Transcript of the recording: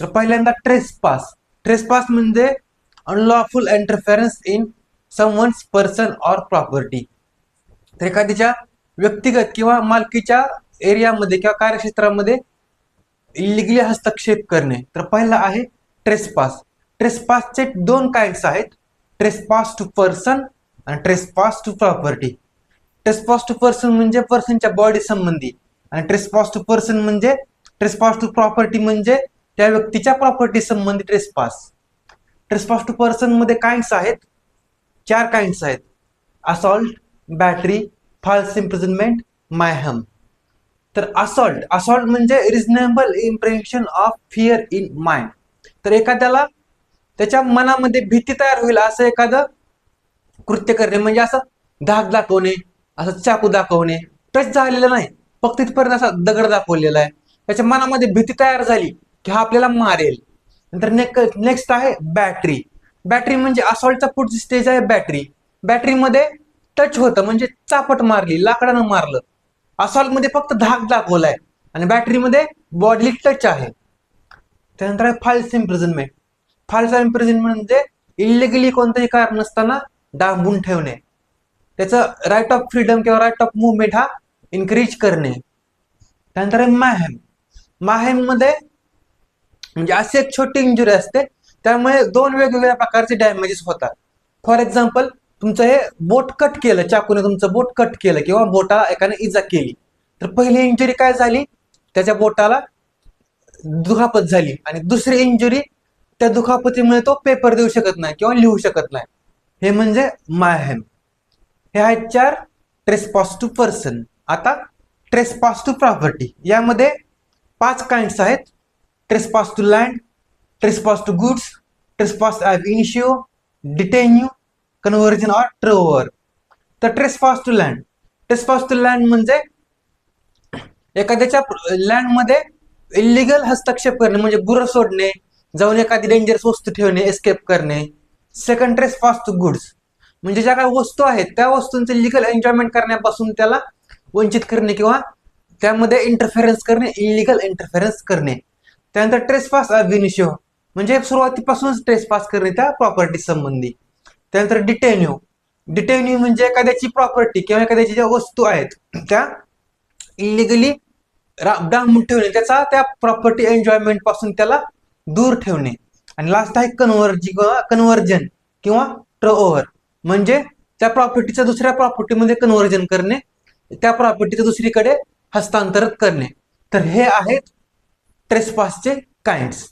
तर पहिल्यांदा trespass. Trespass म्हणजे unlawful interference in someone's person or property. तर एखाद्याच्या व्यक्तिगत किंवा मालकीच्या एरियामध्ये किंवा कार्यक्षेत्रामध्ये इलिगली हस्तक्षेप करणे. तर पहिला आहे ट्रेसपास. ट्रेसपासचे दोन काइंड्स आहेत, ट्रेसपास टू पर्सन आणि trespass to property. Trespass to person म्हणजे पर्सनच्या बॉडी संबंधी, आणि ट्रेसपास टू पर्सन म्हणजे ट्रेसपास टू प्रॉपर्टी म्हणजे त्या व्यक्तीच्या प्रॉपर्टी संबंधी ट्रेसपास. ट्रेसपास टू पर्सन मध्ये काइंड्स आहेत, चार काइंड्स आहेत: assault, battery, false imprisonment, mayhem. तर असॉल्ट म्हणजे reasonable impression of fear in mind. तर एखाद्याला त्याच्या मनामध्ये भीती तयार होईल असं एखादं कृत्य करणे, म्हणजे असं धाक दाखवणे, असं चाकू दाखवणे, टच झालेलं नाही, फक्त तिथपर्यंत असा दगड दाखवलेला आहे, त्याच्या मनामध्ये भीती तयार झाली की हा आपल्याला मारेल. नंतर नेक्स्ट आहे बॅटरी. बॅटरी म्हणजे असॉल्टचा पुढची स्टेज आहे बॅटरी. बॅटरीमध्ये टच होतं म्हणजे चापट मारली, लाकडानं मारलं. असॉल्ट मध्ये फक्त धाक दाखवलाय आणि बॅटरीमध्ये बॉडली टच आहे. त्यानंतर आहे फॉल्स इम्प्रिझनमेंट. फॉल्स इम्प्रिझनमेंट म्हणजे इलिगली कोणतंही कारण नसताना डांबून ठेवणे, त्याचं राईट ऑफ फ्रीडम किंवा राईट ऑफ मुवमेंट हा इन्क्रीज करणे. त्यानंतर आहे मायहॅम. मायहॅम मध्ये म्हणजे अशी एक छोटी इंजुरी असते, त्यामुळे दोन वेगवेगळ्या प्रकारचे डॅमेजेस होतात. फॉर एक्झाम्पल, तुमचं हे बोट कट केलं, चाकूने तुमचं बोट कट केलं किंवा बोटाला एकाने इजा केली, तर पहिली इंजुरी काय झाली, त्याच्या बोटाला दुखापत झाली, आणि दुसरी इंजुरी, त्या दुखापतीमुळे तो पेपर देऊ शकत नाही किंवा लिहू शकत नाही. हे म्हणजे मायहॅम. हे आहेत चार ट्रेसपास टू पर्सन. आता ट्रेसपास टू प्रॉपर्टी, यामध्ये पाच काइंड्स आहेत: trespass to land, trespass to goods, trespass ab initio, detinue, conversion or trover. तर trespass to land. Trespass to land म्हणजे एखाद्याच्या लँडमध्ये इलिगल हस्तक्षेप करणे, म्हणजे गुरं सोडणे, जाऊन एखादी डेंजरस वस्तू ठेवणे, एस्केप करणे. सेकंड, ट्रेसपास टू गुड्स म्हणजे ज्या काही वस्तू आहेत त्या वस्तूंचे लिगल एन्जॉयमेंट करण्यापासून त्याला वंचित करणे किंवा त्यामध्ये इंटरफेरन्स करणे, इलिगल इंटरफेरन्स करणे. त्यानंतर ट्रेसपास ॲब इनिशियो म्हणजे सुरुवातीपासूनच ट्रेसपास करणे त्या प्रॉपर्टी संबंधी. त्यानंतर डिटेन्यू. डिटेन्यू म्हणजे एखाद्याची प्रॉपर्टी किंवा एखाद्याची ज्या वस्तू आहेत त्या इलिगली डांबून ठेवणे, त्याचा त्या प्रॉपर्टी एन्जॉयमेंट पासून त्याला दूर ठेवणे. आणि लास्ट आहे कन्व्हर्जन किंवा ट्रोओव्हर म्हणजे त्या प्रॉपर्टीचं दुसऱ्या प्रॉपर्टीमध्ये कन्व्हर्जन करणे, त्या प्रॉपर्टीचं दुसरीकडे हस्तांतरित करणे. तर हे आहेत ट्रेसपासचे काइंड्स.